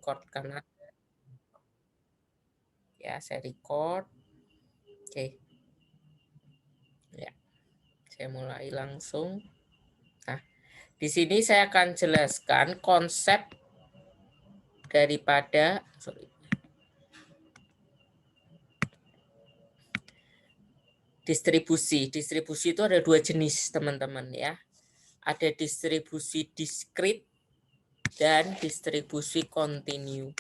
record karena ya saya record. Oke. Ya, saya mulai langsung. Nah, di sini saya akan jelaskan konsep daripada distribusi. Distribusi itu ada 2 jenis, teman-teman ya. Ada distribusi diskrit dan distribusi kontinu.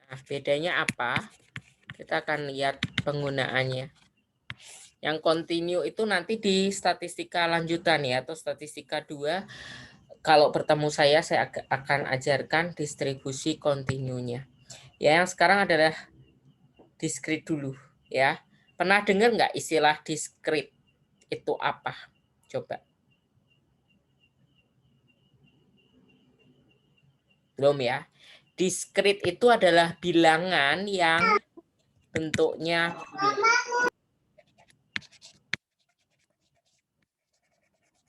Nah, bedanya apa? Kita akan lihat penggunaannya. Yang kontinu itu nanti di statistika lanjutan ya, atau statistika 2. Kalau bertemu saya akan ajarkan distribusi kontinunya. Ya, yang sekarang adalah diskrit dulu ya. Pernah dengar nggak istilah diskrit itu apa? Coba. Belum ya. Diskrit itu adalah bilangan yang bentuknya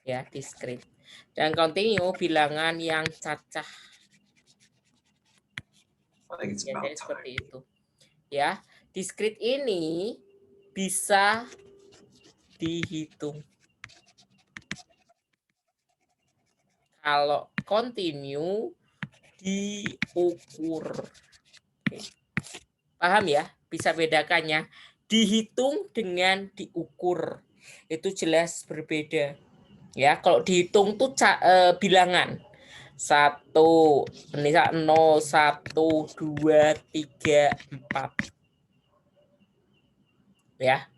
ya, diskrit. Dan kontinu bilangan yang cacah. Biasanya seperti itu. Ya, diskrit ini bisa dihitung. Kalau kontinu diukur. Oke. Paham ya? Bisa bedakannya. Dihitung dengan diukur. Itu jelas berbeda. Ya, kalau dihitung tuh bilangan. 1, misal 0, 1, 2, 3, 4. Ya.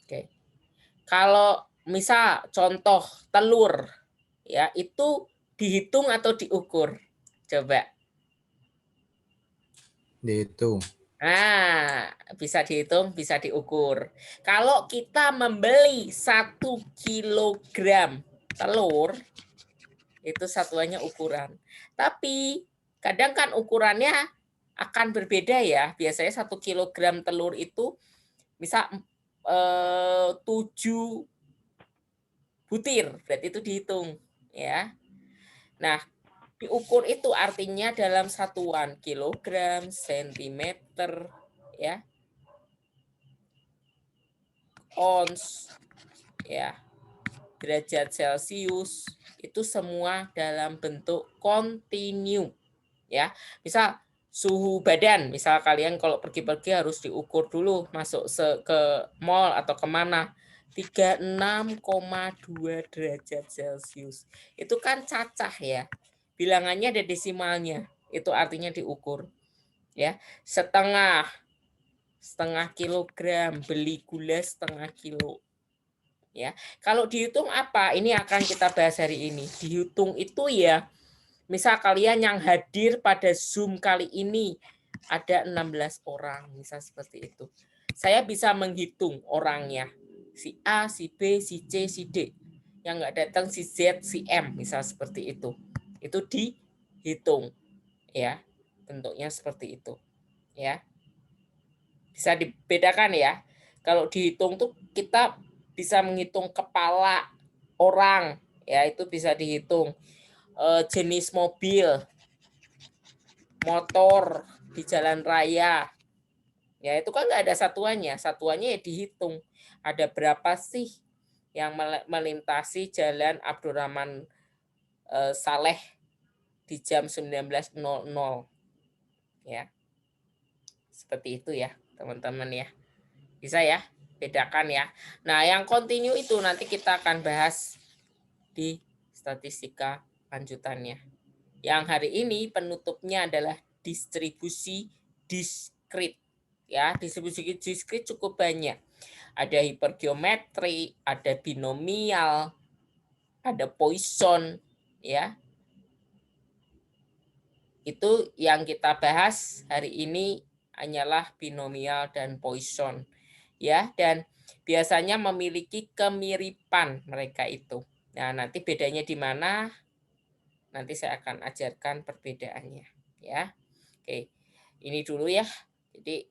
Oke. Kalau misal contoh telur, ya itu dihitung atau diukur? Coba. Dihitung. Nah, bisa dihitung, bisa diukur. Kalau kita membeli 1 kilogram telur, itu satuannya ukuran. Tapi kadang kan ukurannya akan berbeda ya. Biasanya 1 kilogram telur itu misal 7 butir, berarti itu dihitung ya. Nah, diukur itu artinya dalam satuan kilogram, sentimeter, ya, ons, ya, derajat Celcius, itu semua dalam bentuk kontinu, ya. Misal suhu badan, misal kalian kalau pergi-pergi harus diukur dulu masuk ke mall atau kemana, 36,2 derajat Celcius. Itu kan cacah ya. Bilangannya ada desimalnya. Itu artinya diukur. Ya, setengah kilogram, beli gula setengah kilo. Ya, kalau dihitung apa? Ini akan kita bahas hari ini. Dihitung itu ya, misal kalian yang hadir pada Zoom kali ini ada 16 orang, misal seperti itu. Saya bisa menghitung orangnya. Si A, si B, si C, si D. Yang nggak datang si Z, si M, misal seperti itu. Itu dihitung. Ya, bentuknya seperti itu. Ya. Bisa dibedakan ya. Kalau dihitung tuh kita bisa menghitung kepala orang, ya itu bisa dihitung. Jenis mobil, motor di jalan raya, ya itu kan nggak ada satuannya. Satuannya ya dihitung. Ada berapa sih yang melintasi jalan Abdurrahman Saleh di jam 19.00, ya. Seperti itu ya, teman-teman ya. Bisa ya, bedakan ya. Nah, yang kontinu itu nanti kita akan bahas di statistika lanjutannya. Yang hari ini penutupnya adalah distribusi diskrit. Ya, distribusi diskrit cukup banyak. Ada hipergeometri, ada binomial, ada Poisson, ya. Itu yang kita bahas hari ini hanyalah binomial dan Poisson. Ya, dan biasanya memiliki kemiripan mereka itu. Nah, nanti bedanya di mana? Nanti saya akan ajarkan perbedaannya, ya. Oke, ini dulu ya. Jadi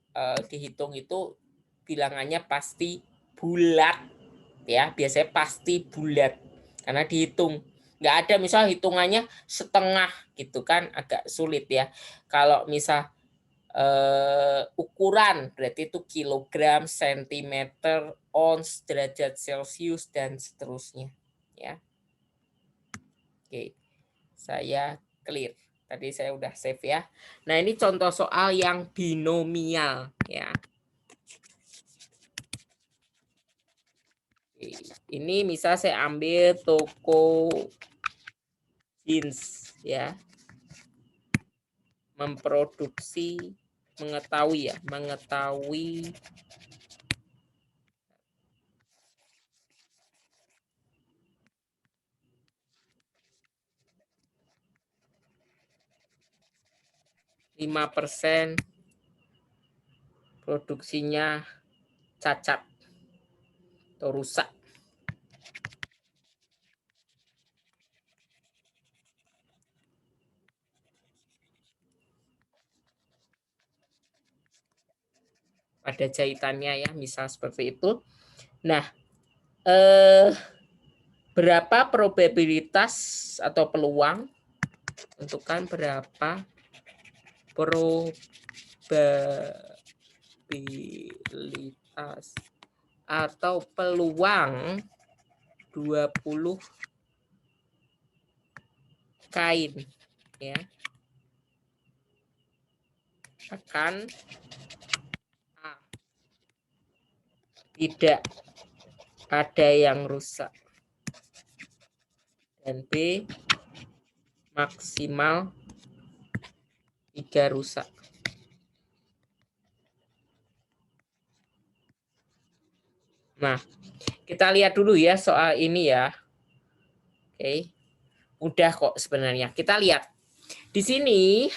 dihitung itu bilangannya pasti bulat, ya. Biasanya pasti bulat karena dihitung. Nggak ada misal hitungannya setengah gitu kan, agak sulit ya. Kalau misal ukuran berarti itu kilogram, sentimeter, ons, derajat Celcius dan seterusnya, ya. Oke, saya clear. Tadi saya udah save ya. Nah, ini contoh soal yang binomial ya. Ini misal saya ambil toko jeans ya. Mengetahui 5% produksinya cacat atau rusak. Pada jahitannya ya, misal seperti itu. Nah, berapa probabilitas atau peluang, tentukan berapa probabilitas atau peluang 20 kain ya akan A, tidak ada yang rusak, dan B maksimal 3 rusak. Nah, kita lihat dulu ya soal ini ya. Oke. Udah kok sebenarnya. Kita lihat. Di sini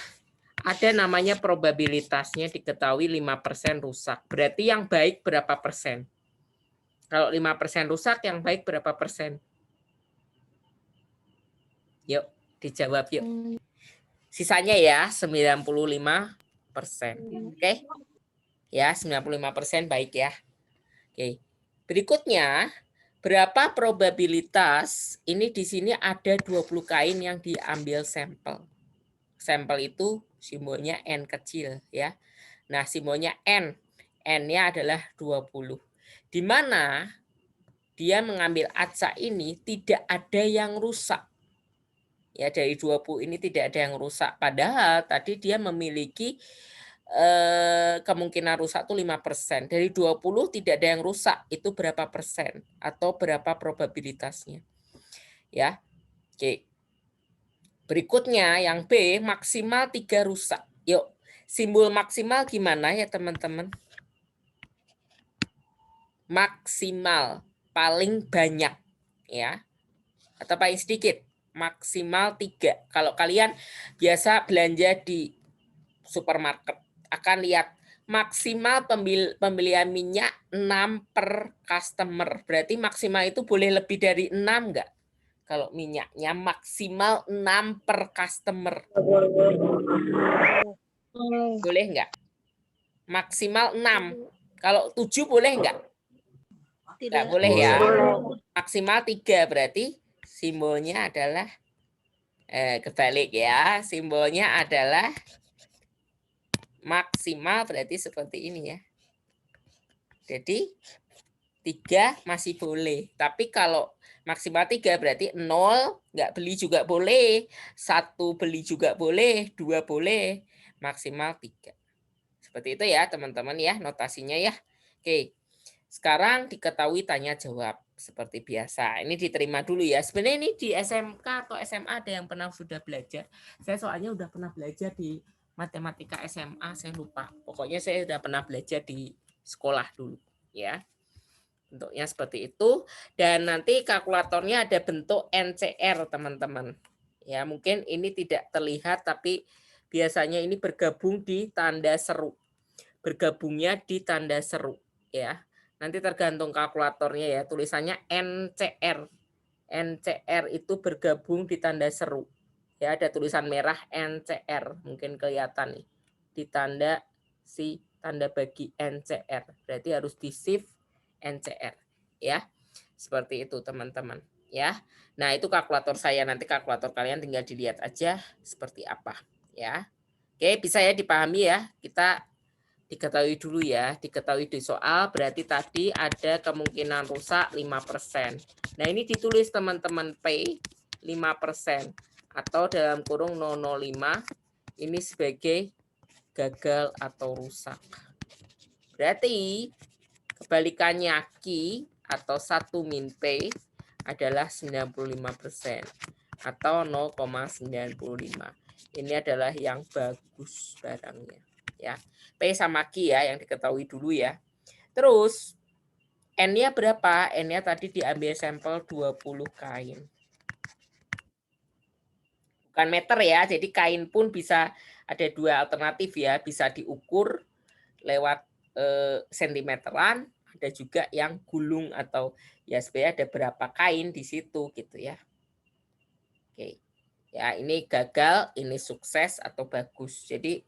ada namanya probabilitasnya diketahui 5% rusak. Berarti yang baik berapa persen? Kalau 5% rusak, yang baik berapa persen? Yuk, dijawab yuk. Sisanya ya 95%. Oke. Ya, 95% baik ya. Oke. Berikutnya, berapa probabilitas ini di sini ada 20 kain yang diambil sampel. Sampel itu simbolnya N kecil ya. Nah, simbolnya N. N-nya adalah 20. Di mana dia mengambil acak ini tidak ada yang rusak. Ya, dari 20 ini tidak ada yang rusak. Padahal tadi dia memiliki kemungkinan rusak itu 5%. Dari 20 tidak ada yang rusak. Itu berapa persen? Atau berapa probabilitasnya? Ya. Oke. Berikutnya yang B, maksimal 3 rusak. Yuk, simbol maksimal gimana ya teman-teman? Maksimal, paling banyak ya. Atau paling sedikit, maksimal 3. Kalau kalian biasa belanja di supermarket, akan lihat maksimal pembelian minyak 6 per customer. Berarti maksimal itu boleh lebih dari 6 enggak? Kalau minyaknya maksimal 6 per customer. Boleh enggak? Maksimal 6. Kalau 7 boleh enggak? Enggak boleh ya. Maksimal 3 berarti simbolnya adalah kebalik ya. Simbolnya adalah maksimal berarti seperti ini ya. Jadi 3 masih boleh. Tapi kalau maksimal 3 berarti 0 nggak beli juga boleh. 1 beli juga boleh. 2 boleh. Maksimal 3. Seperti itu ya teman-teman ya notasinya ya. Oke. Sekarang diketahui tanya jawab seperti biasa. Ini diterima dulu ya. Sebenarnya ini di SMK atau SMA ada yang pernah sudah belajar. Saya soalnya udah pernah belajar di matematika SMA, saya lupa. Pokoknya saya udah pernah belajar di sekolah dulu ya. Bentuknya seperti itu dan nanti kalkulatornya ada bentuk NCR teman-teman. Ya, mungkin ini tidak terlihat tapi biasanya ini bergabung di tanda seru. Bergabungnya di tanda seru ya. Nanti tergantung kalkulatornya ya, tulisannya NCR. NCR itu bergabung di tanda seru. Ya, ada tulisan merah NCR, mungkin kelihatan nih. Di tanda si tanda bagi NCR. Berarti harus di shift NCR, ya. Seperti itu, teman-teman, ya. Nah, itu kalkulator saya, nanti kalkulator kalian tinggal dilihat aja seperti apa, ya. Oke, bisa ya dipahami ya. Kita diketahui dulu ya, diketahui di soal berarti tadi ada kemungkinan rusak 5%. Nah, ini ditulis teman-teman P 5% atau dalam kurung 005 ini sebagai gagal atau rusak. Berarti kebalikannya Q atau 1 min P adalah 95% atau 0,95. Ini adalah yang bagus barangnya, ya. P sama Q ya yang diketahui dulu ya. Terus N-nya berapa? N-nya tadi diambil sampel 20 kain. Bukan meter ya, jadi kain pun bisa ada dua alternatif ya, bisa diukur lewat sentimeteran, ada juga yang gulung atau ya sebenarnya ada berapa kain di situ gitu ya. Oke. Ya, ini gagal, ini sukses atau bagus. Jadi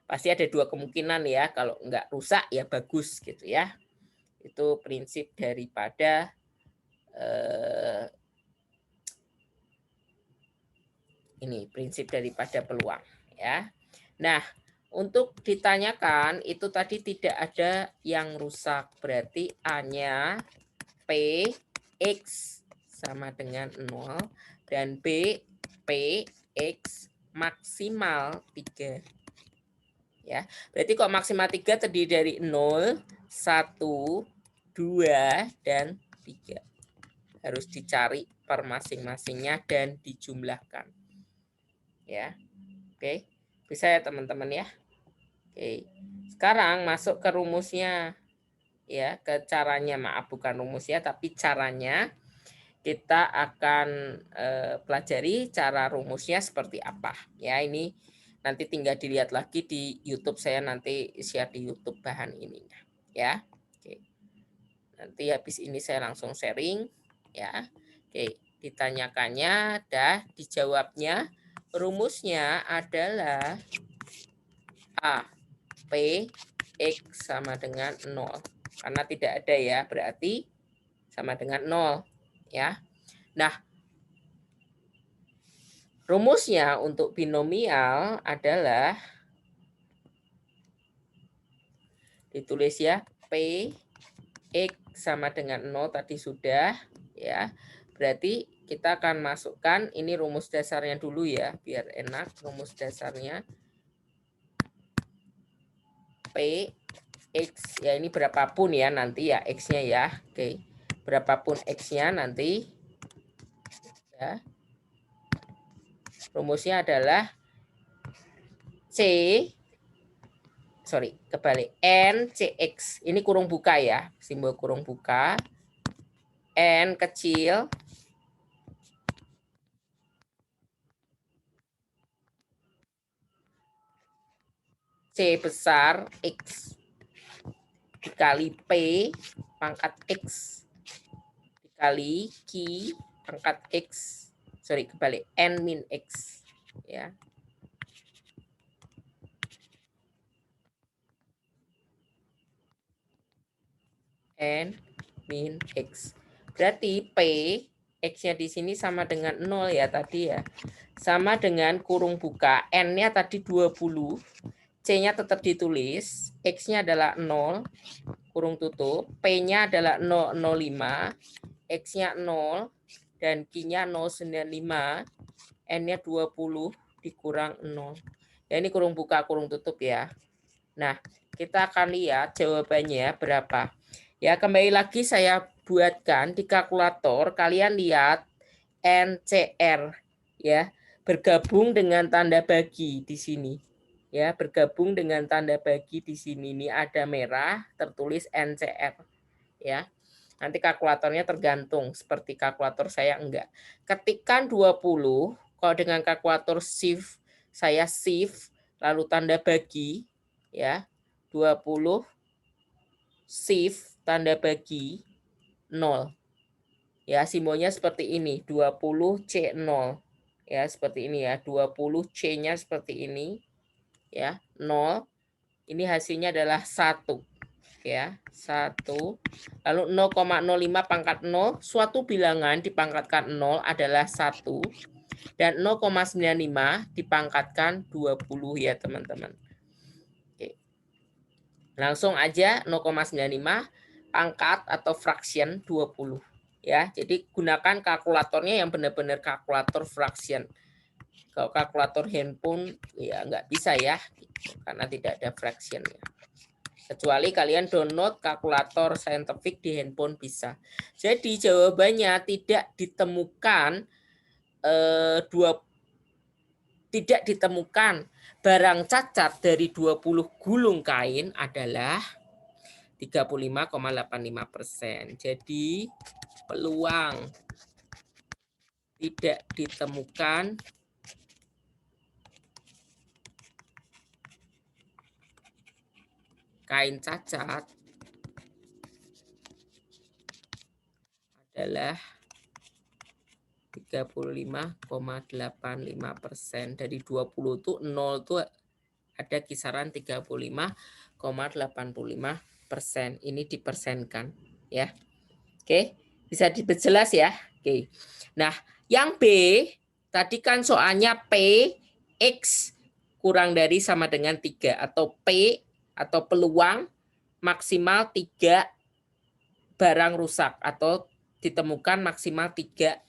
pasti ada dua kemungkinan ya, kalau enggak rusak ya bagus gitu ya. Itu prinsip daripada ini prinsip daripada peluang ya. Nah, untuk ditanyakan itu tadi tidak ada yang rusak, berarti A-nya P X sama dengan 0 dan B P X maksimal 3. Ya, berarti kok maksimal 3 terdiri dari 0, 1, 2 dan 3. Harus dicari per masing-masingnya dan dijumlahkan. Ya. Oke. Bisa ya teman-teman ya. Oke. Sekarang masuk ke rumusnya. Ya, ke caranya, maaf bukan rumusnya tapi caranya. Kita akan pelajari cara rumusnya seperti apa. Ya, ini nanti tinggal dilihat lagi di YouTube, saya nanti share di YouTube bahan ininya. Ya. Oke. Nanti habis ini saya langsung sharing ya. Oke, ditanyakannya dah, dijawabnya. Rumusnya adalah A P X sama dengan 0. Karena tidak ada ya, berarti sama dengan 0 ya. Nah, rumusnya untuk binomial adalah ditulis ya, P X sama dengan 0 tadi sudah ya. Berarti kita akan masukkan ini rumus dasarnya dulu ya, biar enak. Rumus dasarnya P X ya, ini berapapun ya nanti ya X-nya ya. Oke. Berapapun X-nya nanti ya. Rumusnya adalah kebalik NCX. Ini kurung buka ya, simbol kurung buka. N kecil C besar X dikali P pangkat X dikali Q pangkat X. Kebalik N min X ya. N min X. Berarti P X-nya di sini sama dengan 0 ya tadi ya. Sama dengan kurung buka, N-nya tadi 20, C-nya tetap ditulis, X-nya adalah 0, kurung tutup, P-nya adalah 005, X-nya 0, dan Q-nya 095, N-nya 20 dikurang 0. Ya, ini kurung buka, kurung tutup ya. Nah, kita akan lihat jawabannya berapa. Ya, kembali lagi saya buatkan di kalkulator, kalian lihat NCR ya, bergabung dengan tanda bagi di sini. Ya, bergabung dengan tanda bagi di sini. Ini ada merah tertulis NCR ya. Nanti kalkulatornya tergantung, seperti kalkulator saya enggak. Ketikkan 20, kalau dengan kalkulator shift saya shift lalu tanda bagi ya. 20 shift tanda bagi 0. Ya, simbolnya seperti ini, 20C0. Ya, seperti ini ya, 20C-nya seperti ini. Ya, 0. Ini hasilnya adalah 1. Ya, 1. Lalu 0,05 pangkat 0, suatu bilangan dipangkatkan 0 adalah 1. Dan 0,95 dipangkatkan 20 ya, teman-teman. Oke. Langsung aja 0,95 pangkat atau fraction 20. Ya, jadi gunakan kalkulatornya yang benar-benar kalkulator fraction. Kalau kalkulator handphone ya nggak bisa ya, karena tidak ada fraction ya. Kecuali kalian download kalkulator saintifik di handphone bisa. Jadi jawabannya tidak ditemukan tidak ditemukan barang cacat dari 20 gulung kain adalah 35,85%. Jadi peluang tidak ditemukan kain cacat adalah 35,85%. Dari 20 itu 0 itu ada kisaran 35,85%. Ini dipersenkan ya. Oke, bisa diperjelas ya. Oke. Nah, yang B tadi kan soalnya P X kurang dari sama dengan 3 atau P atau peluang maksimal 3 barang rusak atau ditemukan maksimal 3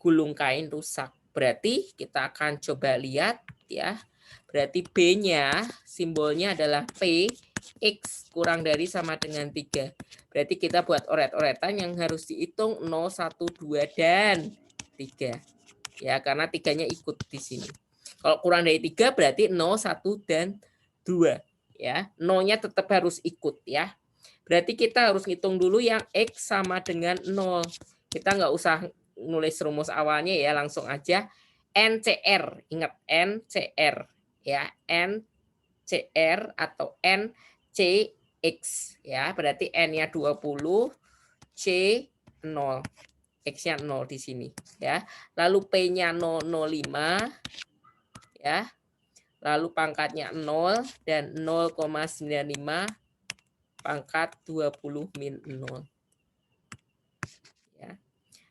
gulung kain rusak. Berarti kita akan coba lihat ya. Berarti B-nya simbolnya adalah P X kurang dari sama dengan 3. Berarti kita buat oret-oretan yang harus dihitung 0, 1, 2, dan 3. Ya, karena 3-nya ikut di sini. Kalau kurang dari 3 berarti 0, 1, dan 2. Ya, 0-nya tetap harus ikut ya. Berarti kita harus hitung dulu yang X sama dengan 0. Kita nggak usah nulis rumus awalnya ya, langsung aja NCR. Ingat NCR ya, NCR atau NCX ya. Berarti N-nya 20, C 0. X-nya 0 di sini ya. Lalu P-nya 0,05 ya. Lalu pangkatnya 0 dan 0,95 pangkat 20 min 0. Ya.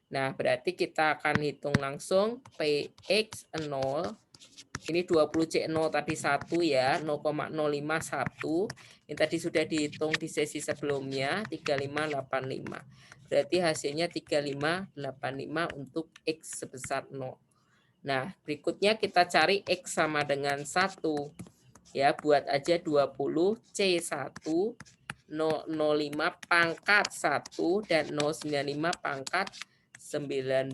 Nah, berarti kita akan hitung langsung PX 0. Ini 20C0 tadi 1 ya, 0,051. Ini tadi sudah dihitung di sesi sebelumnya, 3585. Berarti hasilnya 3585 untuk X sebesar 0. Nah, berikutnya kita cari X sama dengan 1. Ya, buat aja 20C1, 005 pangkat 1, dan 095 pangkat 19.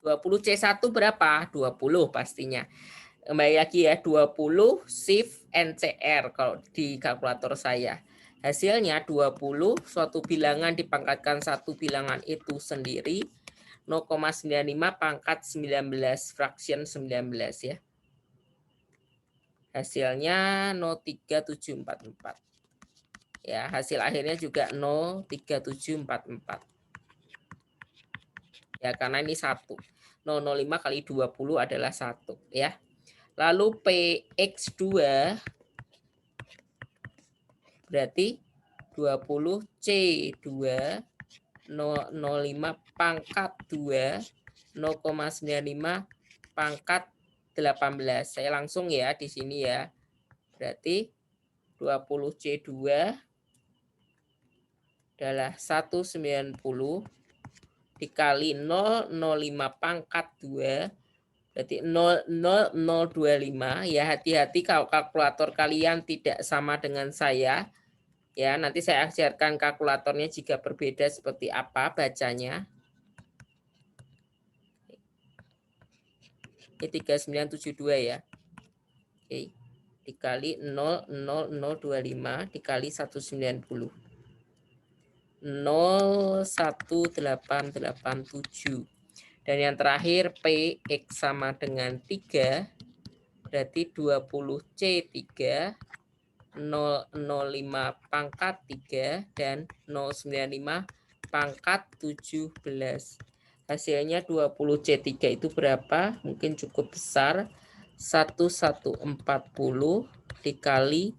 20C1 berapa? 20 pastinya. Kembali lagi ya, 20 shift NCR kalau di kalkulator saya. Hasilnya 20, suatu bilangan dipangkatkan satu bilangan itu sendiri, 0,95 pangkat 19, fraction 19 ya. Hasilnya 03744. Ya, hasil akhirnya juga 03744. Ya, karena ini 1. 005 kali 20 adalah 1 ya. Lalu PX2 berarti 20C2 005 pangkat 2 0,95 pangkat 18. Saya langsung ya di sini ya. Berarti 20C2 adalah 190 dikali 005 pangkat 2 berarti 00025 ya. Hati-hati kalau kalkulator kalian tidak sama dengan saya ya, nanti saya ajarkan kalkulatornya jika berbeda seperti apa bacanya. Ini 3972 ya. Oke. Dikali 00025 dikali 190. 01887. Dan yang terakhir PX sama dengan 3, berarti 20C3 005 pangkat 3 dan 095 pangkat 17. Hasilnya 20C3 itu berapa? Mungkin cukup besar. 1140 dikali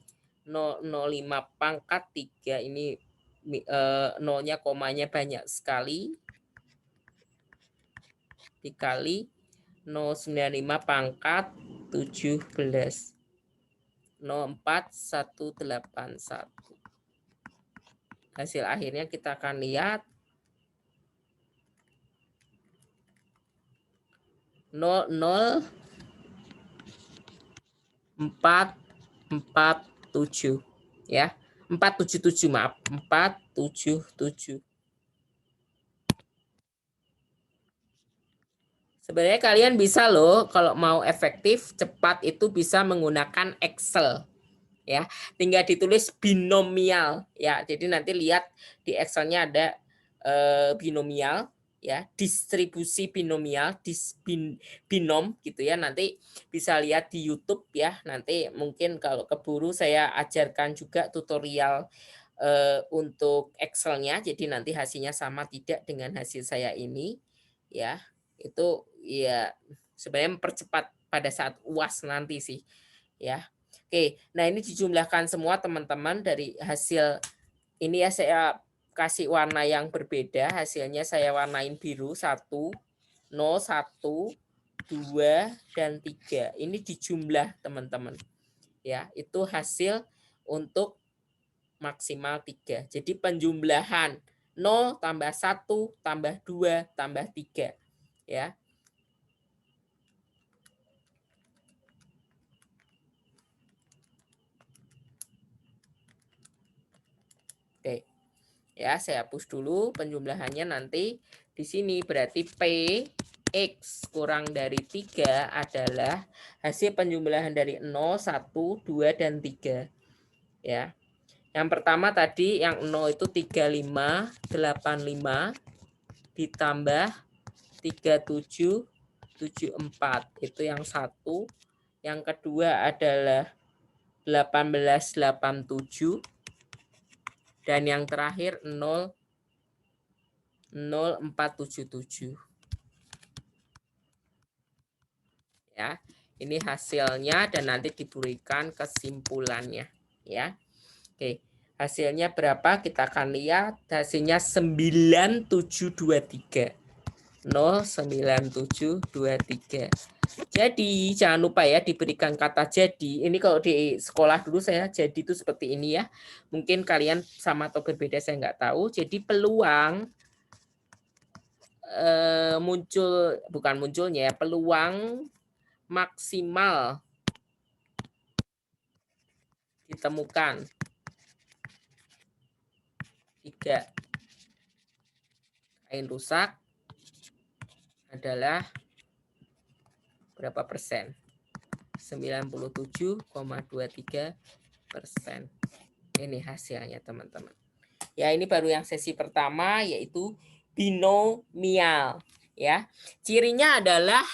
005 pangkat 3. Ini nolnya komanya banyak sekali. Dikali 095 pangkat 17. 04181. Hasil akhirnya kita akan lihat 00447 ya. 477 maaf, 477. Sebenarnya kalian bisa loh kalau mau efektif cepat itu bisa menggunakan Excel. Ya, tinggal ditulis binomial ya. Jadi nanti lihat di Excelnya ada binomial ya, distribusi binomial, binom gitu ya. Nanti bisa lihat di YouTube ya. Nanti mungkin kalau keburu saya ajarkan juga tutorial untuk Excelnya. Jadi nanti hasilnya sama tidak dengan hasil saya ini ya. Itu ya sebenarnya mempercepat pada saat UAS nanti sih ya. Oke, nah ini dijumlahkan semua teman-teman dari hasil ini ya, saya kasih warna yang berbeda, hasilnya saya warnain biru 1, 0, 1, 2, dan 3. Ini dijumlah teman-teman. Ya, itu hasil untuk maksimal 3. Jadi penjumlahan 0 tambah 1 tambah 2 tambah 3. Ya. Oke. Ya, saya hapus dulu penjumlahannya nanti di sini berarti P X kurang dari 3 adalah hasil penjumlahan dari 0, 1, 2, dan 3. Ya. Yang pertama tadi yang 0 itu 35, 85 ditambah 37, 74. Itu yang satu. Yang kedua adalah 1887. Dan yang terakhir 0477. Ya, ini hasilnya dan nanti diberikan kesimpulannya ya. Oke, hasilnya berapa? Kita akan lihat hasilnya 9723. 09723. Jadi jangan lupa ya diberikan kata jadi. Ini kalau di sekolah dulu saya jadi itu seperti ini ya. Mungkin kalian sama atau berbeda saya nggak tahu. Jadi peluang bukan munculnya ya, peluang maksimal ditemukan 3 kain rusak adalah berapa persen? 97,23%. Ini hasilnya teman-teman. Ya, ini baru yang sesi pertama yaitu binomial ya. Cirinya adalah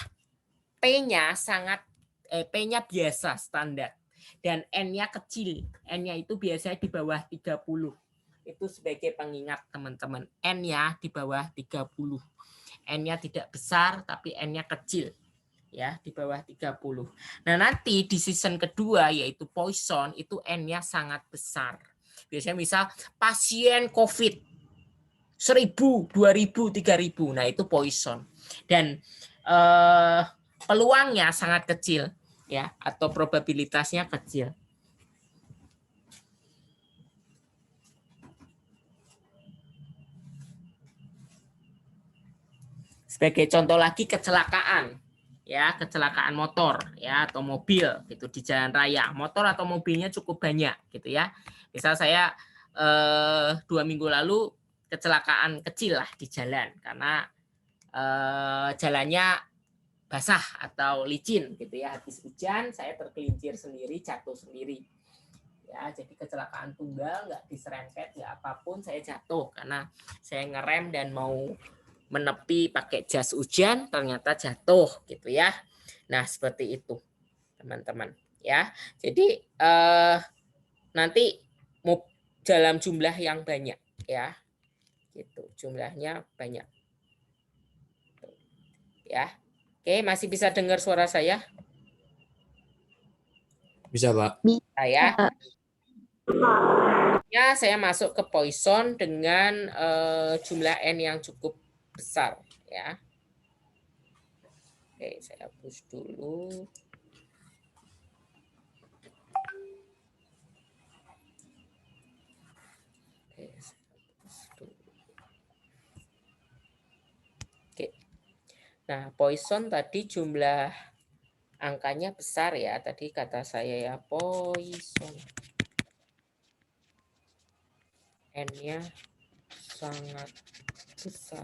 P-nya P-nya biasa standar dan N-nya kecil. N-nya itu biasanya di bawah 30. Itu sebagai pengingat teman-teman. N-nya di bawah 30. N-nya tidak besar tapi N-nya kecil. Ya, di bawah 30. Nah, nanti di season kedua yaitu Poisson itu N-nya sangat besar. Biasanya misal pasien COVID 1000, 2000, 3000. Nah, itu Poisson. Dan peluangnya sangat kecil ya, atau probabilitasnya kecil. Sebagai contoh lagi kecelakaan ya, kecelakaan motor ya atau mobil gitu di jalan raya. Motor atau mobilnya cukup banyak gitu ya. Misal saya 2 minggu lalu kecelakaan kecil lah di jalan karena jalannya basah atau licin gitu ya. Habis hujan saya tergelincir sendiri, jatuh sendiri. Ya, jadi kecelakaan tunggal, nggak diserempet, nggak apapun, saya jatuh karena saya ngerem dan mau menepi pakai jas hujan, ternyata jatuh gitu ya. Nah, seperti itu teman-teman ya. Jadi nanti mau dalam jumlah yang banyak ya. Gitu, jumlahnya banyak. Ya. Oke, masih bisa dengar suara saya? Bisa, Pak. Saya ya, saya masuk ke Poisson dengan jumlah N yang cukup besar ya. Oke, saya hapus dulu. Oke. Nah, Poisson tadi jumlah angkanya besar ya. Tadi kata saya ya, Poisson. N-nya sangat besar.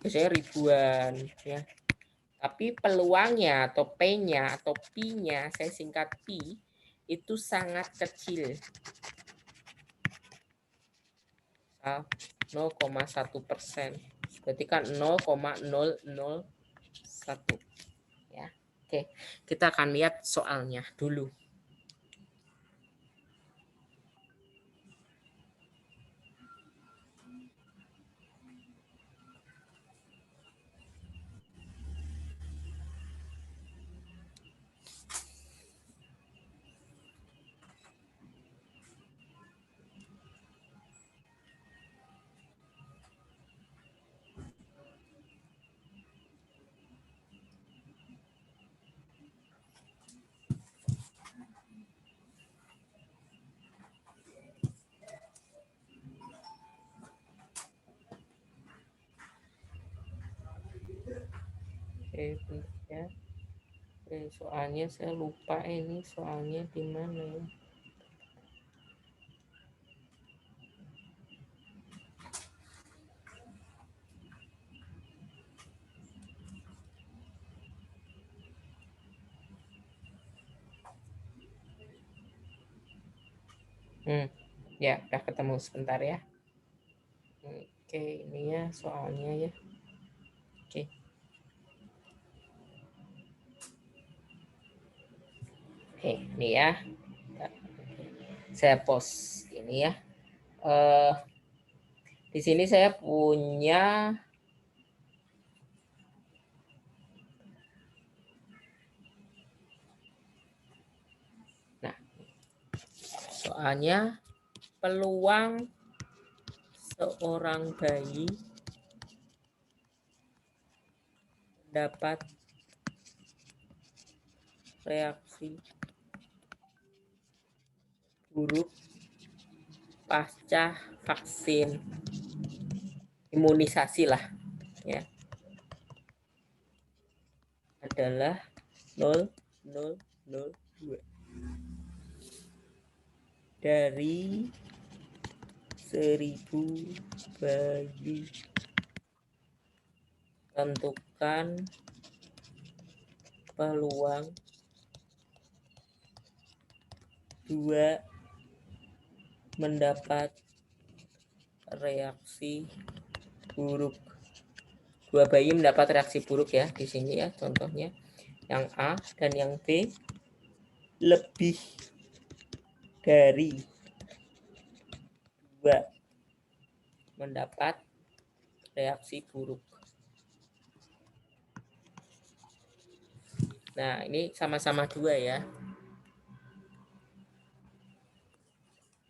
Biasanya ribuan ya. Tapi peluangnya atau P-nya atau Pi-nya, saya singkat Pi, itu sangat kecil. 0,1%. Berarti kan 0,001. Ya. Oke, kita akan lihat soalnya dulu. Ya. Soalnya saya lupa ini soalnya di mana ya. Ya, udah ketemu sebentar ya. Oke, ini ya soalnya ya. Oke. Oke, ini ya. Saya post ini ya. Di sini saya punya soalnya peluang seorang bayi dapat reaksi buruk pasca vaksin imunisasi lah ya adalah 0,002 dari 1000 bayi. Tentukan peluang 2 mendapat reaksi buruk. 2 bayi mendapat reaksi buruk ya di sini ya contohnya. Yang A dan yang B lebih dari 2 mendapat reaksi buruk. Nah, ini sama-sama 2 ya.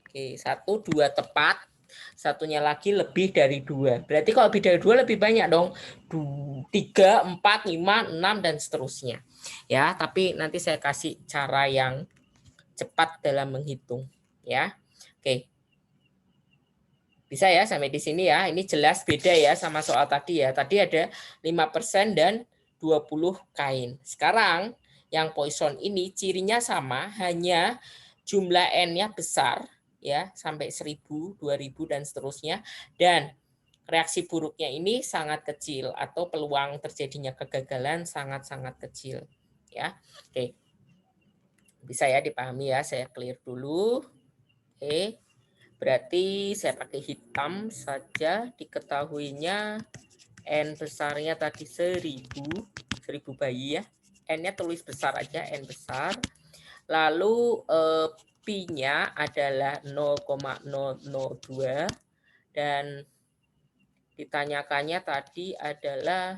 Oke, 1, 2 tepat. Satunya lagi lebih dari 2. Berarti kalau lebih dari 2 lebih banyak dong. 3, 4, 5, 6 dan seterusnya. Ya, tapi nanti saya kasih cara yang cepat dalam menghitung ya. Oke. Bisa ya sampai di sini ya. Ini jelas beda ya sama soal tadi ya. Tadi ada 5% dan 20 kain. Sekarang yang Poisson ini cirinya sama, hanya jumlah N-nya besar ya, sampai 1000, 2000 dan seterusnya, dan reaksi buruknya ini sangat kecil atau peluang terjadinya kegagalan sangat-sangat kecil ya. Oke. Bisa ya dipahami ya, saya clear dulu. Oke. Berarti saya pakai hitam saja, diketahuinya N besarnya tadi 1000 bayi ya. N-nya tulis besar aja, N besar. Lalu P B-nya adalah 0,002 dan ditanyakannya tadi adalah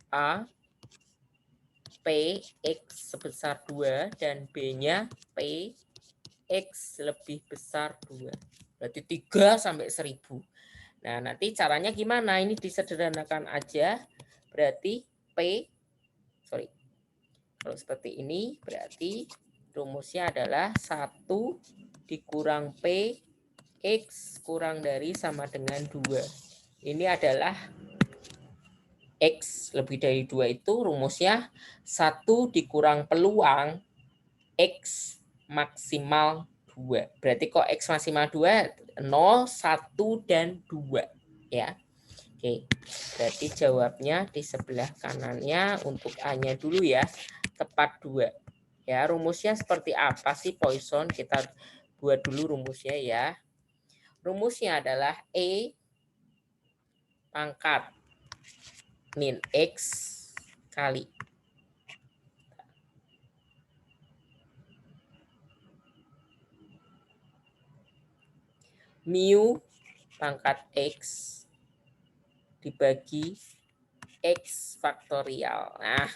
A, P, X sebesar 2 dan B-nya P, X lebih besar 2. Berarti 3 sampai 1000. Nah, nanti caranya gimana? Ini disederhanakan aja. Berarti kalau seperti ini, berarti rumusnya adalah 1 dikurang P, X kurang dari sama dengan 2. Ini adalah X lebih dari 2 itu rumusnya 1 dikurang peluang X maksimal 2. Berarti kok X maksimal 2? 0, 1, dan 2. Ya. Oke, berarti jawabnya di sebelah kanannya untuk A-nya dulu ya. Tepat 2. Ya, rumusnya seperti apa sih Poisson? Kita buat dulu rumusnya ya. Rumusnya adalah E pangkat min X kali mu pangkat X dibagi X faktorial. Nah,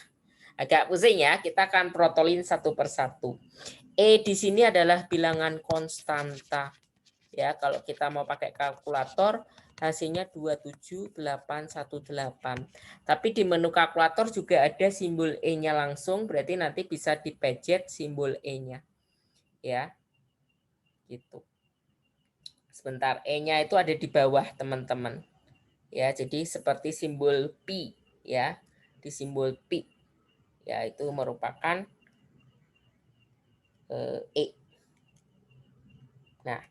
agak pusing ya, kita akan protolin satu persatu. E di sini adalah bilangan konstanta. Ya, kalau kita mau pakai kalkulator, hasilnya 27818. Tapi di menu kalkulator juga ada simbol E-nya langsung, berarti nanti bisa dipencet simbol E-nya. Ya. Gitu. Sebentar, E-nya itu ada di bawah, teman-teman. Ya, jadi seperti simbol pi, ya. Di simbol pi. Ya, itu merupakan E. Nah,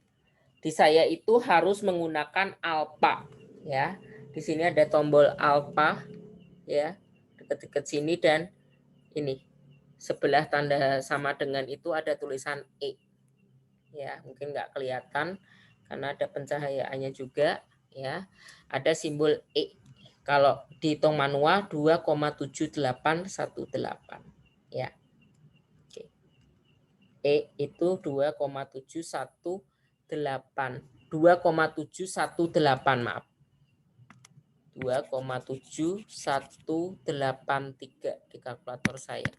di saya itu harus menggunakan alfa, ya. Di sini ada tombol alfa, ya, dekat-dekat sini dan ini sebelah tanda sama dengan itu ada tulisan E, ya. Mungkin nggak kelihatan karena ada pencahayaannya juga, ya. Ada simbol E. Kalau dihitung manual 2,7818, ya. Oke. E itu 2,718, maaf. 2,7183 di kalkulator saya.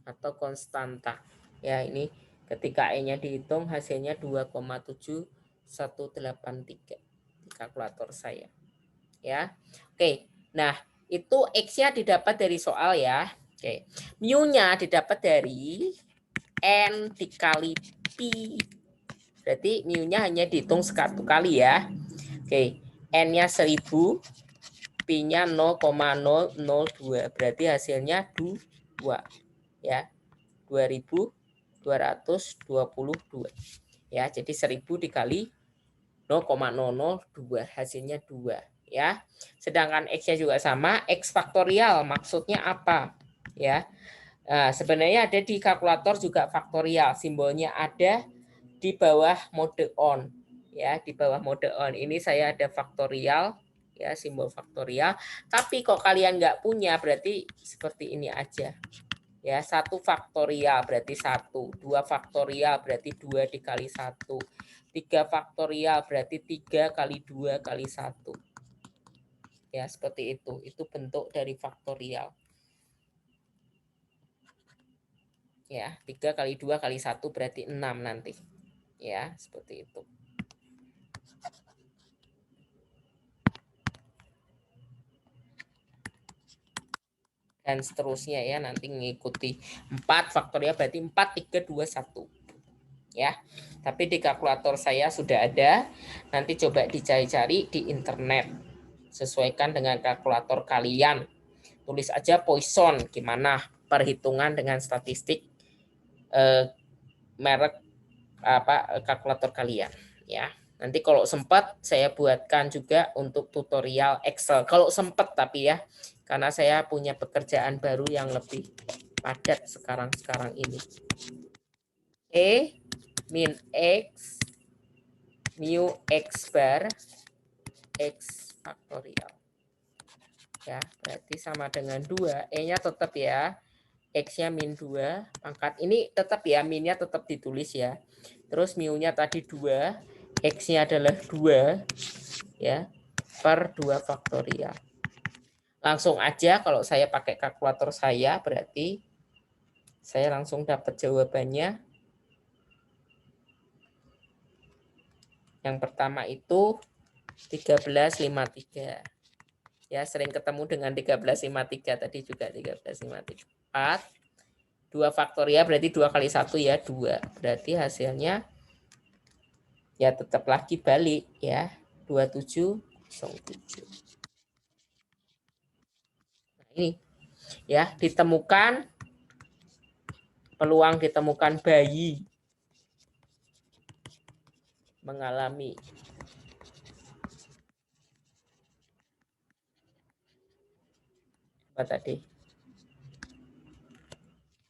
Atau konstanta. Ya, ini ketika E-nya dihitung hasilnya 2,7183 di kalkulator saya. Ya. Oke. Nah, itu X-nya didapat dari soal ya. Oke. Mu-nya didapat dari N dikali Pi. Berarti mu-nya hanya dihitung satu kali ya. Oke. N-nya 1000, Pi-nya 0,002. Berarti hasilnya 2. Ya. 2222. Ya, jadi 1000 dikali 0,002 hasilnya 2, ya. Sedangkan X-nya juga sama, X faktorial maksudnya apa? Ya. Nah, sebenarnya ada di kalkulator juga faktorial, simbolnya ada di bawah mode on, ya, di bawah mode on. Ini saya ada faktorial, ya, simbol faktorial. Tapi kok kalian nggak punya, berarti seperti ini aja. Ya, 1 faktorial berarti 1, 2 faktorial berarti 2 dikali 1, 3 faktorial berarti 3 kali 2 kali 1. Ya, seperti itu. Itu bentuk dari faktorial. Ya, 3 kali 2 kali 1 berarti 6 nanti. Ya, seperti itu. Dan seterusnya ya, nanti mengikuti 4 faktorial berarti 4, 3, 2, 1. Ya, tapi di kalkulator saya sudah ada. Nanti coba dicari-cari di internet. Sesuaikan dengan kalkulator kalian. Tulis aja Poisson, gimana perhitungan dengan statistik merek kalkulator kalian, ya. Nanti kalau sempat saya buatkan juga untuk tutorial Excel. Kalau sempat tapi ya, karena saya punya pekerjaan baru yang lebih padat sekarang ini. E min X mu X bar X faktorial. Ya, berarti sama dengan 2. E-nya tetap ya. X-nya min 2, pangkat. Ini tetap ya, minnya tetap ditulis ya. Terus mu-nya tadi 2, X-nya adalah 2, ya, per 2 faktorial. Langsung aja kalau saya pakai kalkulator saya, berarti saya langsung dapat jawabannya. Yang pertama itu 1353. Ya, sering ketemu dengan 1353 tadi juga 1353. 4. 2 faktorial berarti 2 kali 1 ya, 2. Berarti hasilnya ya tetap lagi balik ya, 2707. Nah, ini ya, ditemukan peluang ditemukan bayi mengalami apa tadi?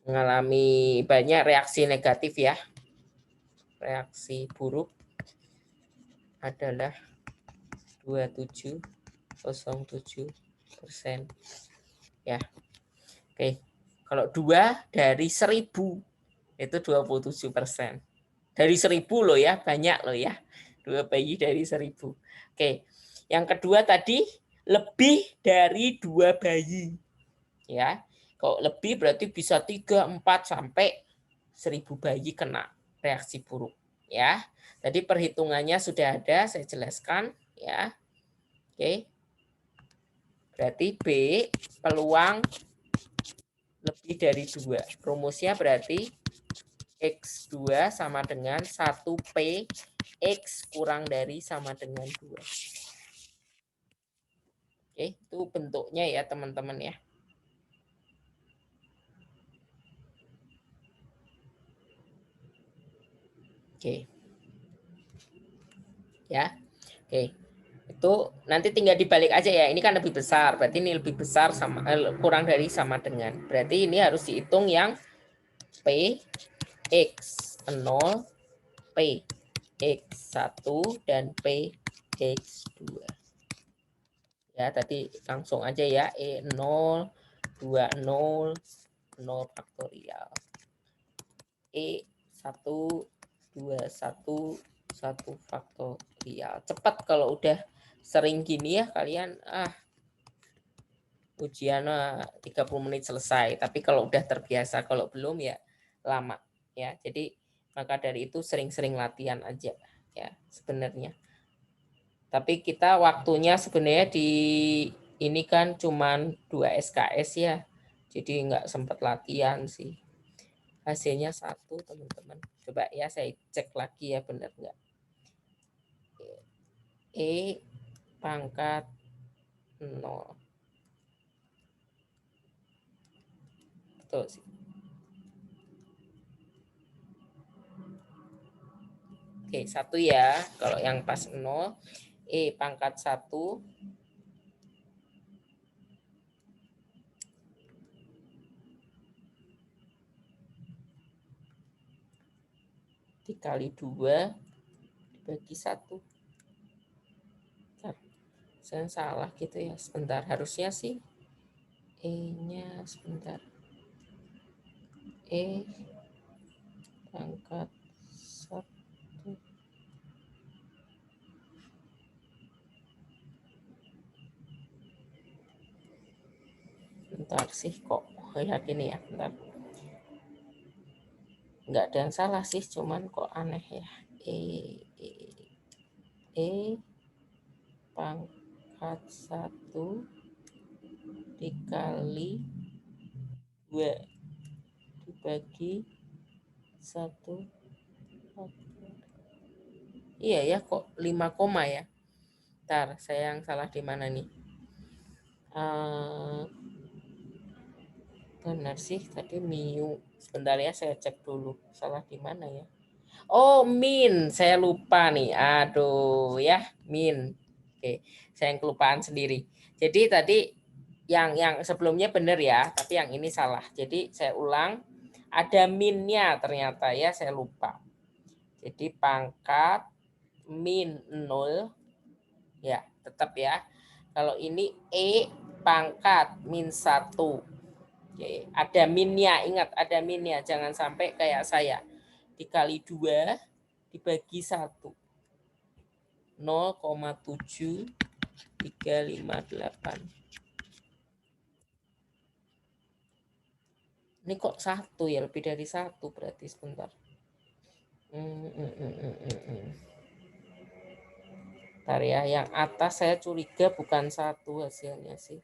Mengalami banyak reaksi negatif ya. Reaksi buruk adalah 2707%. Ya. Oke. Kalau 2 dari 1000 itu 27%. Dari 1000 loh ya, banyak loh ya. 2 bayi dari 1000. Oke. Yang kedua tadi lebih dari 2 bayi. Ya. Kalau lebih berarti bisa 3, 4 sampai 1000 bayi kena reaksi buruk ya. Tadi perhitungannya sudah ada, saya jelaskan ya. Oke. Berarti B peluang lebih dari 2. Rumusnya berarti X2 sama dengan 1P X kurang dari sama dengan 2. Oke, itu bentuknya ya teman-teman ya. Oke. Ya. Oke. Itu nanti tinggal dibalik aja ya. Ini kan lebih besar, berarti ini lebih besar sama kurang dari sama dengan. Berarti ini harus dihitung yang P X0, P X1 dan P X2. Ya, tadi langsung aja ya, E0 20 0 faktorial. E1 21 1 faktorial. Cepat kalau udah sering gini ya kalian ujian 30 menit selesai. Tapi kalau udah terbiasa, kalau belum ya lama ya. Jadi maka dari itu sering-sering latihan aja ya sebenarnya. Tapi kita waktunya sebenarnya di ini kan cuman 2 SKS ya. Jadi nggak sempat latihan sih. Hasilnya 1 teman-teman. Coba ya saya cek lagi ya benar nggak. E pangkat 0. Betul sih. Oke, 1 ya. Kalau yang pas 0, E pangkat 1 dikali 2 dibagi 1. Bentar, saya salah gitu ya. Sebentar, harusnya sih E-nya sebentar. E pangkat 1. Bentar sih kok kayak gini ya, bentar. Nggak ada yang salah sih, cuman kok aneh ya. E pangkat 1 dikali 2 dibagi 1. Iya ya, kok 5 koma ya. Ntar, saya yang salah di mana nih? Benar sih, tadi mu. Sebentar ya, saya cek dulu. Salah di mana ya? Oh, min. Saya lupa nih. Aduh, ya, min. Oke, saya yang kelupaan sendiri. Jadi tadi yang sebelumnya benar ya, tapi yang ini salah. Jadi saya ulang. Ada minnya ternyata ya, saya lupa. Jadi pangkat min 0. Ya, tetap ya. Kalau ini E pangkat min 1. Oke, ada minnya, ingat ada minnya, jangan sampai kayak saya. Dikali 2 dibagi 1. 0,7358. Ini kok 1 ya, lebih dari 1 berarti sebentar. Bentar ya, yang atas saya curiga bukan 1 hasilnya sih.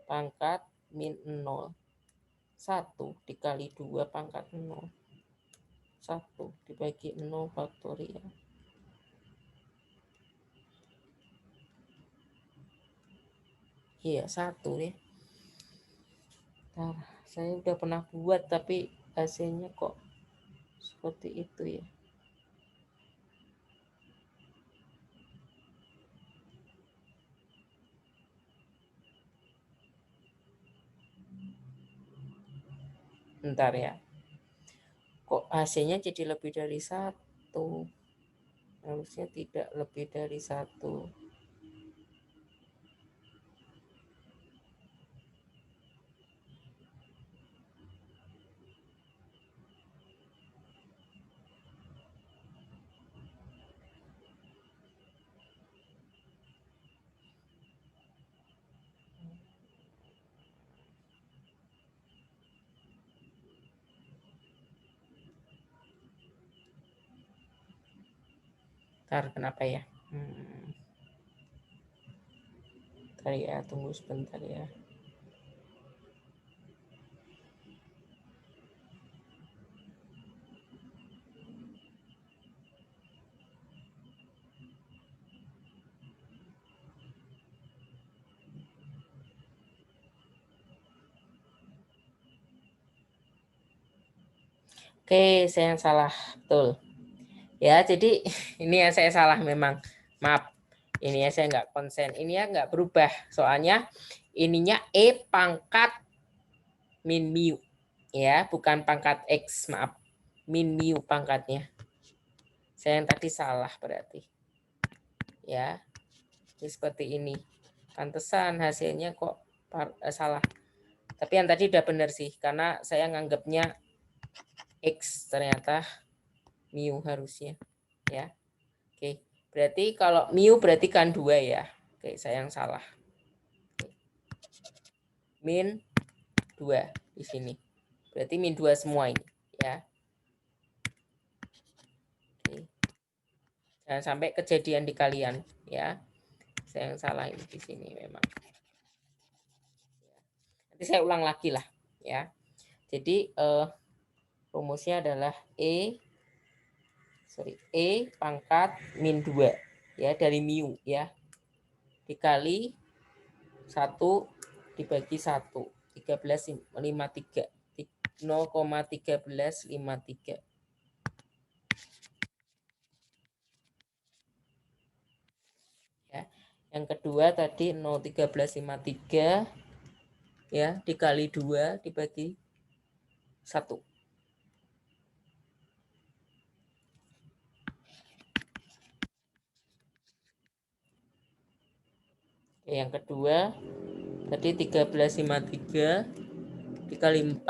Pangkat min 0. 1 dikali 2 pangkat 0. 1 dibagi 0 faktorial. Iya, 1 ya. Nah, saya udah pernah buat tapi hasilnya kok seperti itu ya. Bentar ya. Kok hasilnya jadi lebih dari 1? Harusnya tidak lebih dari 1. Bentar, kenapa ya? Bentar ya, tunggu sebentar ya. Oke, saya yang salah, betul. Ya, jadi ini yang saya salah memang. Maaf, ini ya saya nggak konsen. Ini ya nggak berubah. Soalnya ininya E pangkat min mu. Ya, bukan pangkat X, maaf. Min mu pangkatnya. Saya yang tadi salah berarti. Ya, jadi seperti ini. Pantesan hasilnya kok salah. Tapi yang tadi udah benar sih, karena saya nganggapnya X, ternyata mu harusnya. Ya. Oke, berarti kalau mu berarti kan 2 ya. Oke, saya yang salah. Oke. Min 2 di sini. Berarti min 2 semua ini ya. Oke. Jangan sampai kejadian di kalian ya. Saya yang salah ini di sini memang. Nanti saya ulang lagi lah ya. Jadi rumusnya adalah E pangkat min 2 ya dari mu ya. Dikali 1 dibagi 1. 1353. 0,1353. Ya. Yang kedua tadi 0,1353 ya dikali 2 dibagi 1. Yang kedua tadi 1353 dikali 4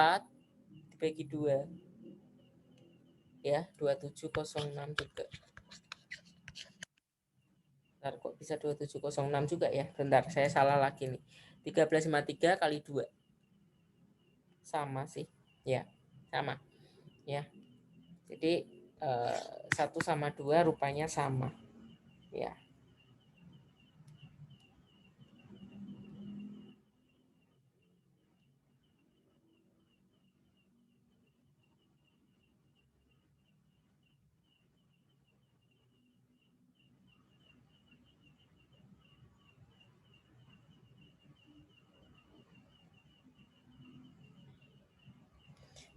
dibagi 2 ya 2706 juga. Bentar, kok bisa 2706 juga ya? Bentar, saya salah lagi nih. 1353 kali 2 sama sih ya, sama ya. Jadi 1 sama 2 rupanya sama ya.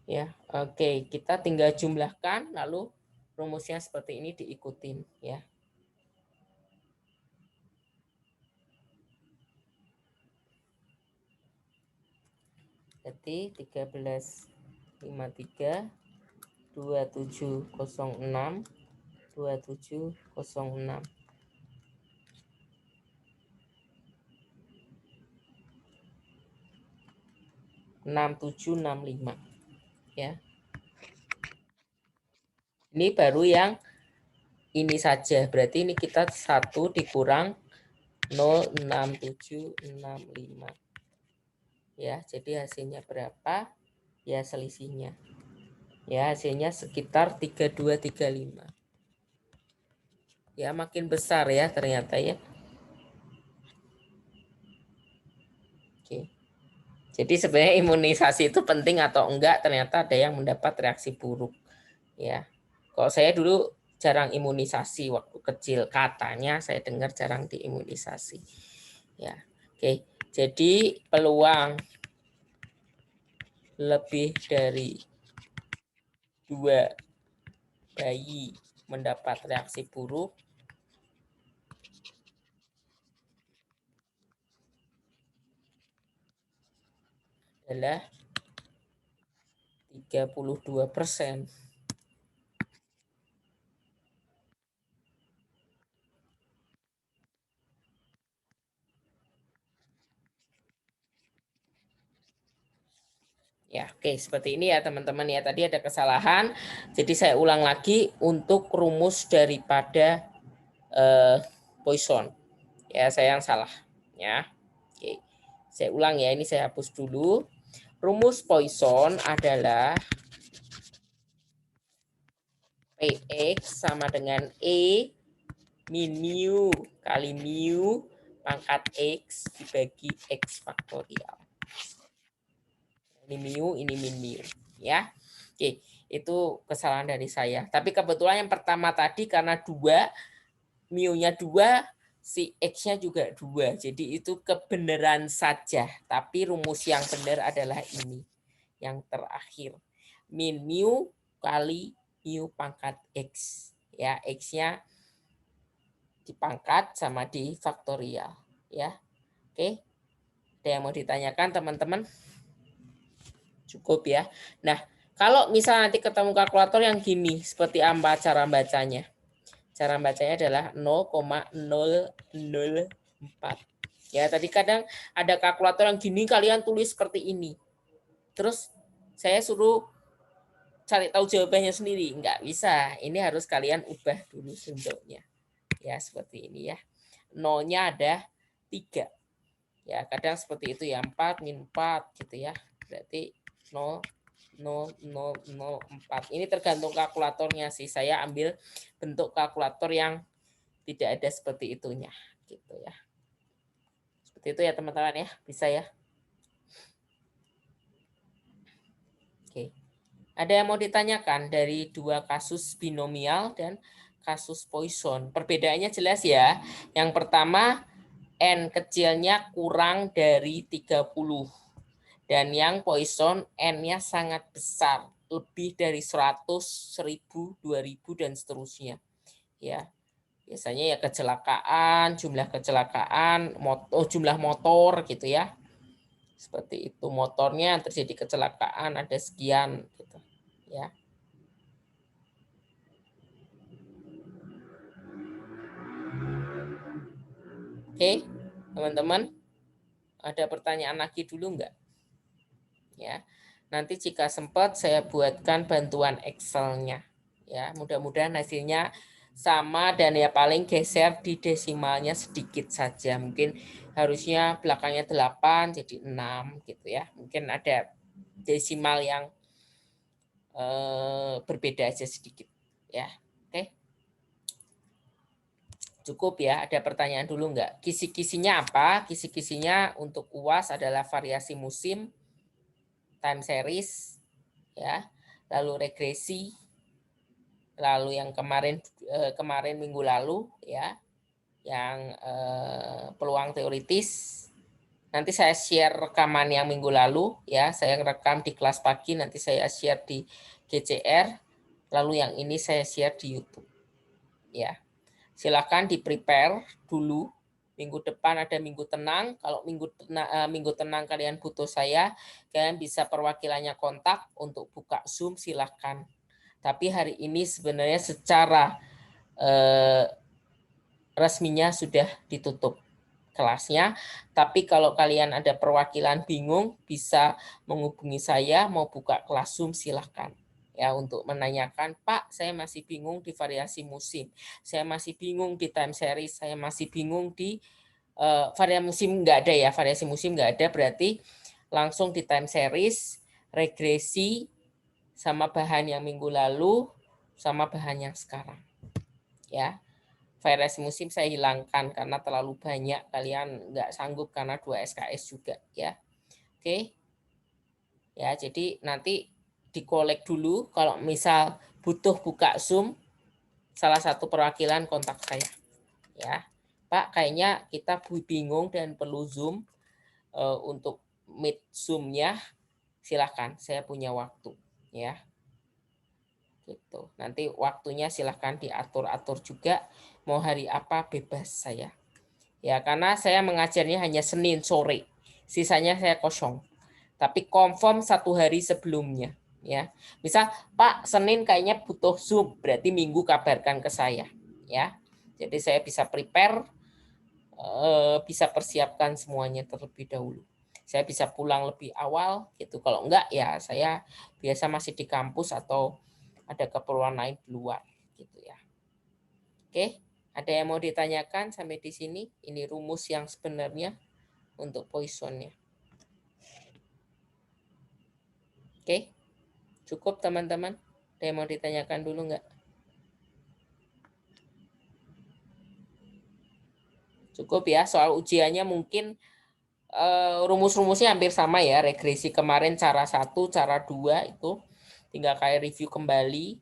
Ya, oke, kita tinggal jumlahkan lalu rumusnya seperti ini diikutin ya. Jadi 1353 2706 2706. 6765 ya. Ini baru yang ini saja, berarti ini kita 1 dikurang 06765 ya. Jadi hasilnya berapa? Ya selisihnya. Ya hasilnya sekitar 3235. Ya makin besar ya ternyata ya. Oke. Jadi sebenarnya imunisasi itu penting atau enggak, ternyata ada yang mendapat reaksi buruk. Ya, kalau saya dulu jarang imunisasi waktu kecil, katanya saya dengar jarang diimunisasi. Ya, oke. Jadi peluang lebih dari 2 bayi mendapat reaksi buruk adalah 32%. Ya, oke, seperti ini ya teman-teman ya. Tadi ada kesalahan. Jadi saya ulang lagi untuk rumus daripada Poisson. Ya, saya yang salah ya. Oke. Saya ulang ya, ini saya hapus dulu. Rumus Poisson adalah Px sama dengan E min mu kali mu pangkat X dibagi X faktorial. Ini mu, ini min mu. Ya. Oke, itu kesalahan dari saya. Tapi kebetulan yang pertama tadi karena 2, mu-nya 2, si X-nya juga 2. Jadi itu kebenaran saja. Tapi rumus yang benar adalah ini. Yang terakhir. Min mu kali mu pangkat X. Ya, X-nya dipangkat sama di faktorial. Ya, oke. Ada yang mau ditanyakan teman-teman? Cukup ya. Nah, kalau misalnya nanti ketemu kalkulator yang gini, seperti apa cara bacanya? Cara bacanya adalah 0,004. Ya, tadi kadang ada kalkulator yang gini, kalian tulis seperti ini. Terus saya suruh cari tahu jawabannya sendiri. Enggak bisa. Ini harus kalian ubah dulu bentuknya. Ya, seperti ini ya. Nolnya ada 3. Ya, kadang seperti itu ya, 4 min 4 gitu ya. Berarti 0, 0, 0, 0, 4. Ini tergantung kalkulatornya sih. Saya ambil bentuk kalkulator yang tidak ada seperti itunya gitu ya. Seperti itu ya teman-teman ya, bisa ya. Oke. Ada yang mau ditanyakan dari 2 kasus binomial dan kasus Poisson? Perbedaannya jelas ya. Yang pertama N kecilnya kurang dari 30. Dan yang Poisson N-nya sangat besar, lebih dari 100, 1000, 2000 dan seterusnya. Ya. Biasanya ya kecelakaan, jumlah kecelakaan, jumlah motor gitu ya. Seperti itu, motornya terjadi kecelakaan ada sekian gitu. Ya. Oke, teman-teman. Ada pertanyaan lagi dulu enggak? Ya. Nanti jika sempat saya buatkan bantuan Excel-nya. Ya, mudah-mudahan hasilnya sama dan ya paling geser di desimalnya sedikit saja. Mungkin harusnya belakangnya 8 jadi 6 gitu ya. Mungkin ada desimal yang berbeda aja sedikit ya. Oke. Cukup ya, ada pertanyaan dulu enggak? Kisi-kisinya apa? Kisi-kisinya untuk UAS adalah variasi musim, time series ya, lalu regresi, lalu yang kemarin minggu lalu ya, yang peluang teoritis. Nanti saya share rekaman yang minggu lalu ya, saya rekam di kelas pagi, nanti saya share di GCR, lalu yang ini saya share di YouTube. Ya. Silakan di-prepare dulu. Minggu depan ada minggu tenang. Kalau minggu tenang kalian butuh saya, kalian bisa perwakilannya kontak untuk buka Zoom silakan. Tapi hari ini sebenarnya secara resminya sudah ditutup kelasnya. Tapi kalau kalian ada perwakilan bingung, bisa menghubungi saya, mau buka kelas Zoom silahkan. Ya, untuk menanyakan, Pak, saya masih bingung di variasi musim, saya masih bingung di time series, saya masih bingung di variasi musim nggak ada ya, variasi musim nggak ada, berarti langsung di time series, regresi, sama bahan yang minggu lalu, sama bahan yang sekarang. Ya, variasi musim saya hilangkan karena terlalu banyak, kalian nggak sanggup karena 2 SKS juga ya. Oke. Ya, jadi nanti dikolek dulu kalau misal butuh buka Zoom, salah satu perwakilan kontak saya. Ya. Pak, kayaknya kita bingung dan perlu Zoom untuk meet Zoom-nya. Silahkan, saya punya waktu ya. Gitu. Nanti waktunya silahkan diatur-atur juga, mau hari apa bebas saya. Ya, karena saya mengajarnya hanya Senin sore, sisanya saya kosong. Tapi confirm 1 hari sebelumnya. Ya, misal Pak Senin kayaknya butuh Zoom, berarti Minggu kabarkan ke saya. Ya, jadi saya bisa prepare, bisa persiapkan semuanya terlebih dahulu. Saya bisa pulang lebih awal gitu. Kalau enggak ya saya biasa masih di kampus atau ada keperluan lain di luar gitu ya. Oke, ada yang mau ditanyakan sampai di sini? Ini rumus yang sebenarnya untuk Poissonnya. Oke, cukup teman-teman. Ada yang mau ditanyakan dulu enggak? Cukup ya, soal ujiannya mungkin rumus-rumusnya hampir sama ya, regresi kemarin cara 1, cara 2 itu tinggal kayak review kembali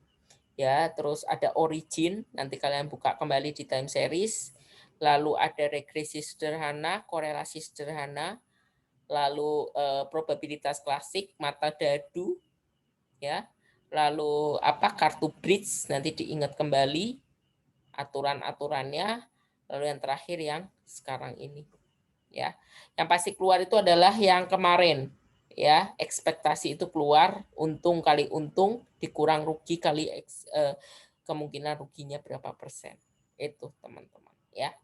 ya, terus ada origin, nanti kalian buka kembali di time series, lalu ada regresi sederhana, korelasi sederhana, lalu probabilitas klasik, mata dadu ya, lalu apa kartu bridge nanti diingat kembali aturan-aturannya, lalu yang terakhir yang sekarang ini. Ya, yang pasti keluar itu adalah yang kemarin ya, ekspektasi itu keluar, untung kali untung dikurang rugi kali kemungkinan ruginya berapa persen, itu teman-teman ya.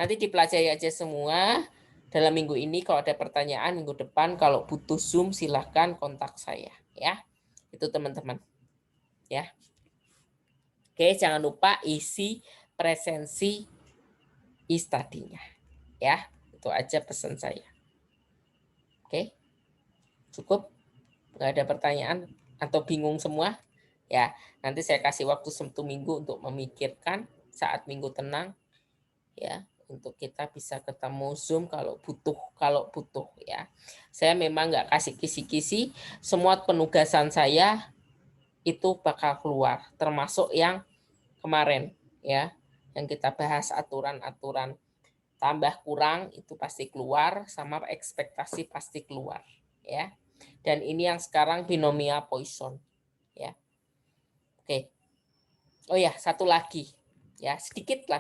Nanti dipelajari aja semua dalam minggu ini. Kalau ada pertanyaan minggu depan, kalau butuh Zoom silahkan kontak saya ya, itu teman-teman ya. Oke, jangan lupa isi presensi e-study-nya ya. Itu aja pesan saya. Oke, cukup? Nggak ada pertanyaan atau bingung semua? Ya, nanti saya kasih waktu 1 minggu untuk memikirkan saat minggu tenang ya, untuk kita bisa ketemu Zoom kalau butuh ya. Saya memang nggak kasih kisi-kisi, semua penugasan saya itu bakal keluar, termasuk yang kemarin ya, yang kita bahas aturan-aturan tambah kurang itu pasti keluar, sama ekspektasi pasti keluar ya. Dan ini yang sekarang binomial Poisson ya. Oke. Oh ya, satu lagi ya, sedikit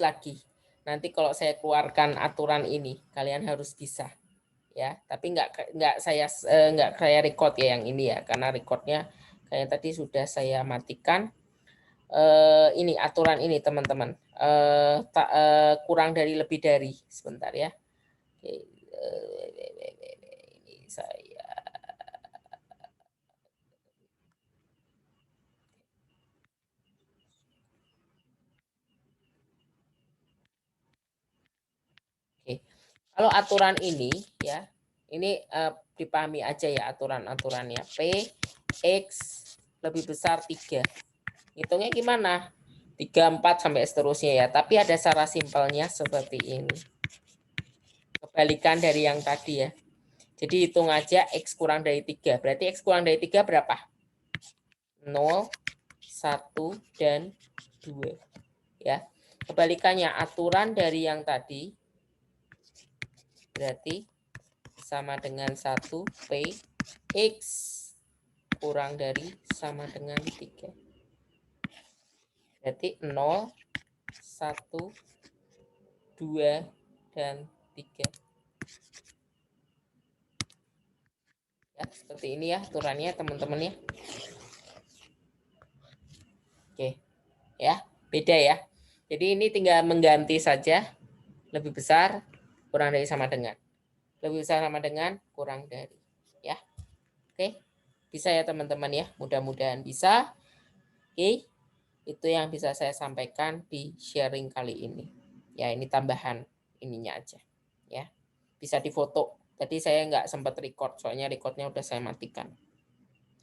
lagi. Nanti kalau saya keluarkan aturan ini, kalian harus bisa ya. Tapi nggak saya record ya yang ini ya, karena recordnya kayak tadi sudah saya matikan. Ini aturan ini teman-teman, kurang dari lebih dari, sebentar ya. Oke, ini saya oke. Kalau aturan ini ya, ini dipahami aja ya aturan-aturannya. P X lebih besar 3. Hitungnya gimana? 3, 4 sampai seterusnya ya. Tapi ada cara simpelnya seperti ini. Kebalikan dari yang tadi ya. Jadi hitung aja X kurang dari 3. Berarti X kurang dari 3 berapa? 0, 1, dan 2. Ya. Kebalikannya aturan dari yang tadi berarti sama dengan 1 P X kurang dari sama dengan 3. Berarti 0, 1, 2, dan 3. Ya, seperti ini ya aturannya teman-teman ya. Oke. Ya, beda ya. Jadi ini tinggal mengganti saja lebih besar Kurang dari sama dengan. Lebih besar sama dengan kurang dari. Ya. Oke. Bisa ya teman-teman ya. Mudah-mudahan bisa. Oke. Itu yang bisa saya sampaikan di sharing kali ini. Ya, ini tambahan ininya aja. Ya. Bisa difoto. Tadi saya nggak sempat record, soalnya recordnya udah saya matikan.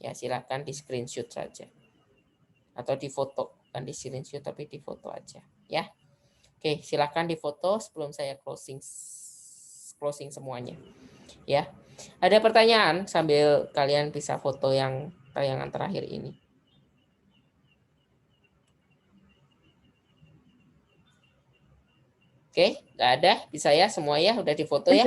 Ya, silakan di screenshot saja. Atau difoto. Bukan di screenshot, tapi difoto aja. Ya. Oke, silakan difoto sebelum saya closing semuanya. Ya. Ada pertanyaan sambil kalian bisa foto yang tayangan terakhir ini. Oke, nggak ada. Bisa ya semua ya, udah difoto ya.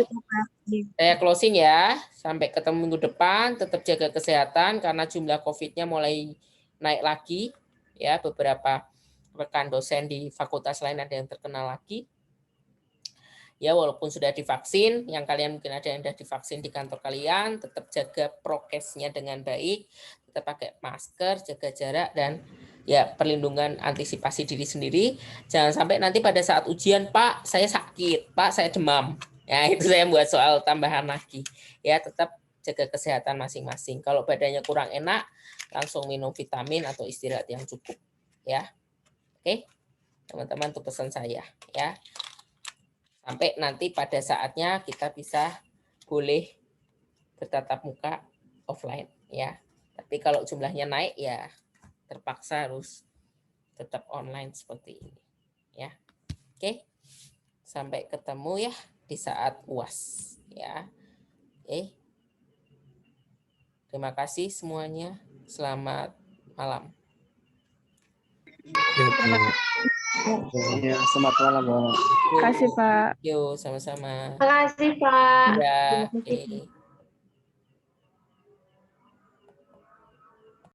Saya closing ya. Sampai ketemu minggu depan. Tetap jaga kesehatan karena jumlah COVID-nya mulai naik lagi. Ya, beberapa rekan dosen di fakultas lain ada yang terkena lagi. Ya, walaupun sudah divaksin, yang kalian mungkin ada yang sudah divaksin di kantor kalian, tetap jaga prokesnya dengan baik, tetap pakai masker, jaga jarak, dan ya perlindungan antisipasi diri sendiri. Jangan sampai nanti pada saat ujian, Pak, saya sakit, Pak, saya demam. Ya, itu saya buat soal tambahan lagi. Ya, tetap jaga kesehatan masing-masing. Kalau badannya kurang enak, langsung minum vitamin atau istirahat yang cukup. Ya, oke, teman-teman, itu pesan saya. Ya. Sampai nanti pada saatnya kita bisa boleh bertatap muka offline ya. Tapi kalau jumlahnya naik ya terpaksa harus tetap online seperti ini ya. Oke. Sampai ketemu ya di saat UAS ya. Oke. Terima kasih semuanya. Selamat malam. Ya, selamat malam, Bu. Terima kasih, Pak. Yo, sama-sama. Terima kasih, Pak. Ya, oke.